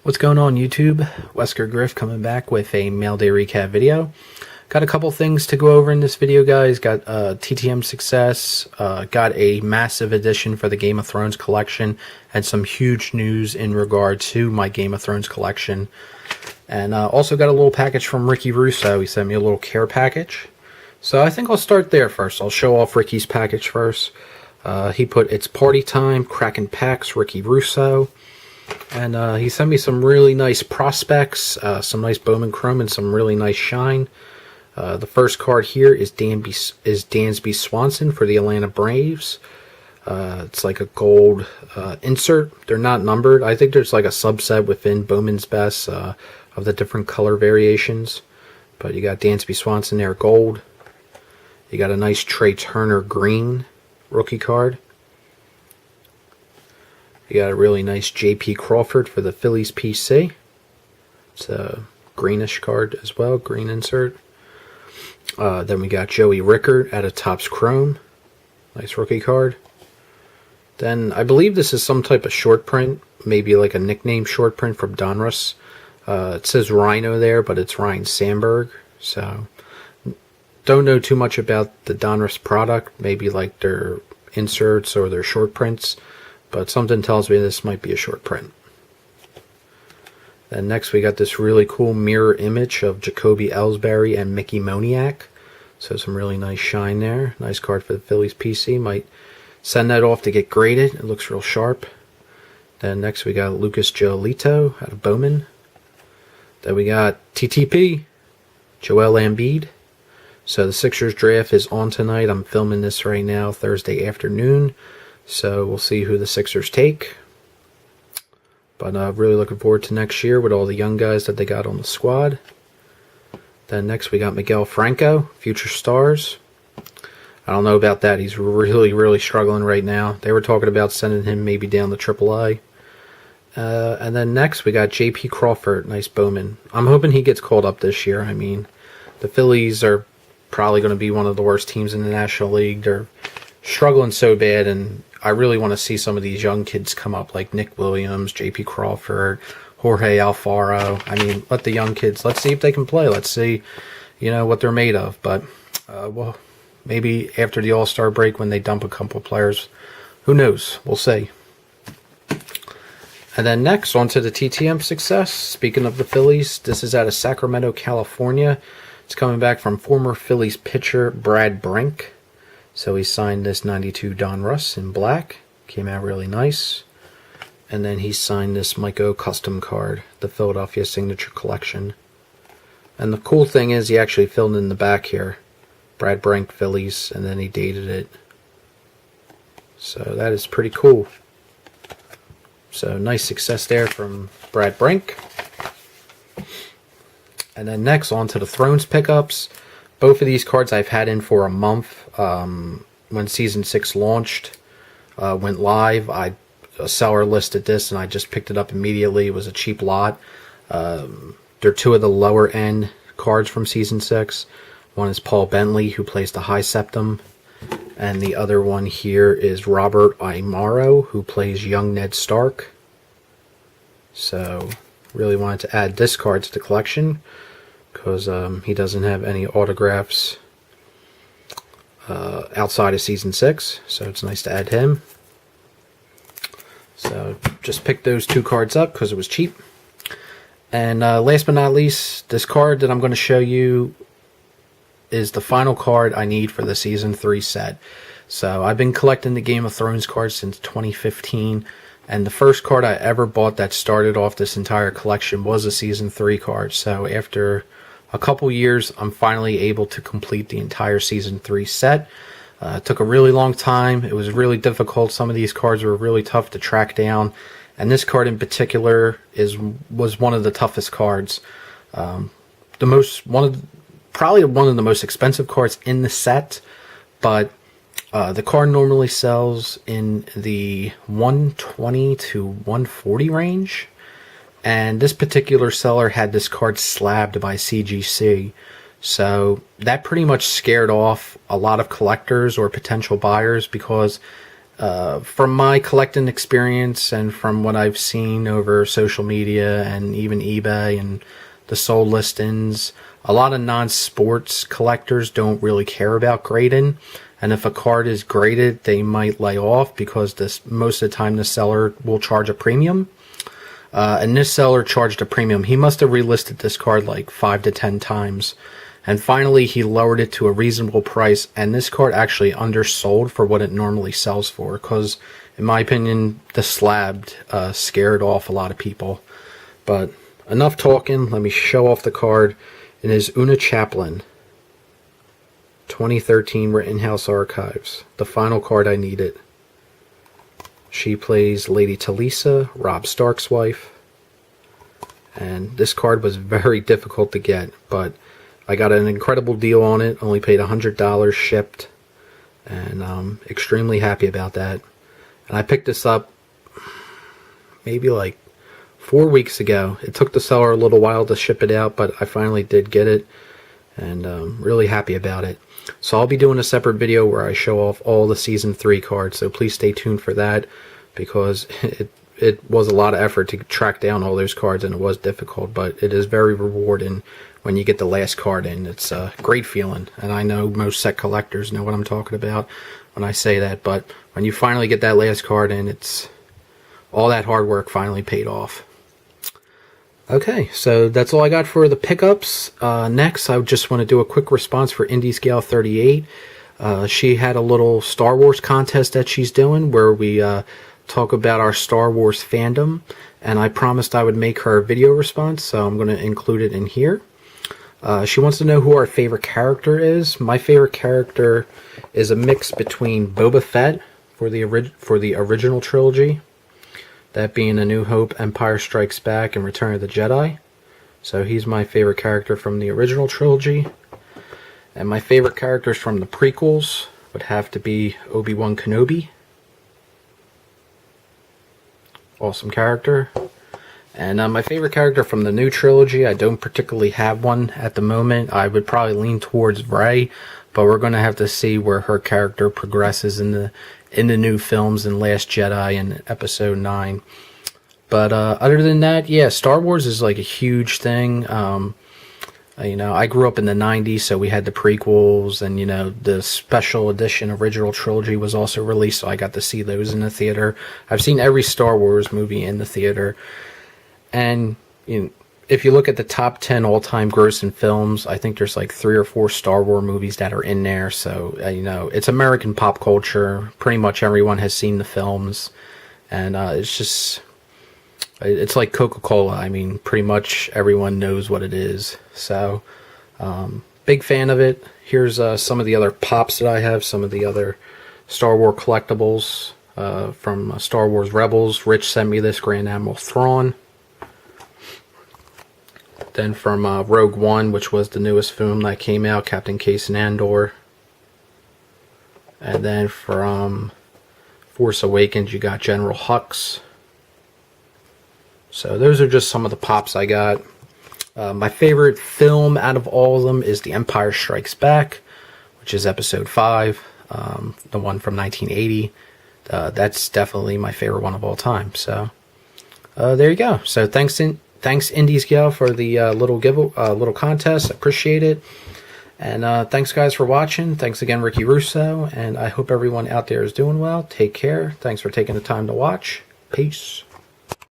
What's going on YouTube? WeskerGriff coming back with a mail day recap video. Got a couple things to go over in this video, guys. Got TTM success, got a massive addition for the Game of Thrones collection, and some huge news in regard to my Game of Thrones collection. And also got a little package from Ricky Russo. He sent me a little care package. So I think I'll start there first. I'll show off Ricky's package first. He put "It's Party Time, Cracking Packs, Ricky Russo." And he sent me some really nice prospects, some nice Bowman Chrome, and some really nice shine. The first card here is Dansby Swanson for the Atlanta Braves. It's like a gold insert. They're not numbered. I think there's like a subset within Bowman's Best of the different color variations. But you got Dansby Swanson there, gold. You got a nice Trey Turner green rookie card. You got a really nice J.P. Crawford for the Phillies PC. It's a greenish card as well, green insert. Then we got Joey Rickard out of Topps Chrome. Nice rookie card. Then I believe this is some type of short print, maybe like a nickname short print from Donruss. It says Rhino there, but it's Ryan Sandberg. So don't know too much about the Donruss product, maybe like their inserts or their short prints. But something tells me this might be a short print. Then next we got this really cool mirror image of Jacoby Ellsbury and Mickey Moniak. So some really nice shine there. Nice card for the Phillies PC. Might send that off to get graded. It looks real sharp. Then next we got Lucas Giolito out of Bowman. Then we got TTP, Joel Embiid. So the Sixers draft is on tonight. I'm filming this right now, Thursday afternoon. So we'll see who the Sixers take. But really looking forward to next year with all the young guys that they got on the squad. Then next we got Miguel Franco, Future Stars. I don't know about that. He's really struggling right now. They were talking about sending him maybe down to AAA. And then next we got J.P. Crawford, nice Bowman. I'm hoping he gets called up this year. I mean, the Phillies are probably going to be one of the worst teams in the National League. They're struggling so bad, and I really want to see some of these young kids come up, like Nick Williams, J.P. Crawford, Jorge Alfaro. I mean, let the young kids, let's see if they can play. Let's see, what they're made of. But, well, maybe after the All-Star break when they dump a couple of players, who knows? We'll see. And then next, on to the TTM success. Speaking of the Phillies, this is out of Sacramento, California. It's coming back from former Phillies pitcher Brad Brink. So he signed this 92 Donruss in black. Came out really nice. And then he signed this Myco custom card, the Philadelphia Signature Collection. And the cool thing is he actually filled in the back here. Brad Brink Phillies, and then he dated it. So that is pretty cool. So nice success there from Brad Brink. And then next, on to the Thrones pickups. Both of these cards I've had in for a month. When Season 6 launched, went live, a seller listed this and I just picked it up immediately. It was a cheap lot. They're two of the lower end cards from Season 6. One is Paul Bentley, who plays the High Septum. And the other one here is Robert Imaro, who plays young Ned Stark. So, really wanted to add this card to the collection, because he doesn't have any autographs outside of Season 6, so it's nice to add him. So just picked those two cards up because it was cheap. And last but not least, this card that I'm going to show you is the final card I need for the Season 3 set. So I've been collecting the Game of Thrones cards since 2015, and the first card I ever bought that started off this entire collection was a Season 3 card. So after a couple years, I'm finally able to complete the entire Season 3 set. It took a really long time. It was really difficult. Some of these cards were really tough to track down. And this card in particular was one of the toughest cards. Probably one of the most expensive cards in the set. But the card normally sells in the 120 to 140 range. And this particular seller had this card slabbed by CGC. So that pretty much scared off a lot of collectors or potential buyers, because From my collecting experience and from what I've seen over social media and even eBay and the sold listings, a lot of non-sports collectors don't really care about grading. And if a card is graded, they might lay off because most of the time the seller will charge a premium. And this seller charged a premium. He must have relisted this card like 5 to 10 times. And finally, he lowered it to a reasonable price. And this card actually undersold for what it normally sells for. Because, in my opinion, the slab scared off a lot of people. But enough talking. Let me show off the card. It is Una Chaplin. 2013 Rittenhouse Archives. The final card I needed. She plays Lady Talisa, Robb Stark's wife. And this card was very difficult to get, but I got an incredible deal on it. Only paid $100 shipped, and I'm extremely happy about that. And I picked this up maybe like 4 weeks ago. It took the seller a little while to ship it out, but I finally did get it, and really happy about it. So I'll be doing a separate video where I show off all the Season 3 cards, so please stay tuned for that, because it was a lot of effort to track down all those cards, and it was difficult, but it is very rewarding when you get the last card in. It's a great feeling, and I know most set collectors know what I'm talking about when I say that, but when you finally get that last card in, it's all that hard work finally paid off. Okay, so that's all I got for the pickups. Next, I just want to do a quick response for Indies Gale 38. She had a little Star Wars contest that she's doing where we talk about our Star Wars fandom, and I promised I would make her a video response, so I'm going to include it in here. She wants to know who our favorite character is. My favorite character is a mix between Boba Fett for the original trilogy, that being A New Hope, Empire Strikes Back, and Return of the Jedi. So he's my favorite character from the original trilogy. And my favorite characters from the prequels would have to be Obi-Wan Kenobi. Awesome character. And my favorite character from the new trilogy, I don't particularly have one at the moment. I would probably lean towards Rey, but we're going to have to see where her character progresses in the new films in Last Jedi and Episode 9. But other than that, yeah, Star Wars is like a huge thing. You know, I grew up in the 90s, so we had the prequels, and, you know, the special edition original trilogy was also released, so I got to see those in the theater. I've seen every Star Wars movie in the theater. And, you know, if you look at the top 10 all-time grossing films, I think there's like 3 or 4 Star Wars movies that are in there. So, you know, it's American pop culture. Pretty much everyone has seen the films. And it's just, it's like Coca-Cola. I mean, pretty much everyone knows what it is. So, big fan of it. Here's some of the other pops that I have, some of the other Star Wars collectibles from Star Wars Rebels. Rich sent me this Grand Admiral Thrawn. Then from Rogue One, which was the newest film that came out, Captain Cason Andor. And then from Force Awakens, you got General Hux. So those are just some of the pops I got. My favorite film out of all of them is The Empire Strikes Back, which is Episode 5, the one from 1980. That's definitely my favorite one of all time. So there you go. So thanks Indies Gal for the little contest. Appreciate it. And thanks guys for watching. Thanks again, Ricky Russo. And I hope everyone out there is doing well. Take care. Thanks for taking the time to watch. Peace.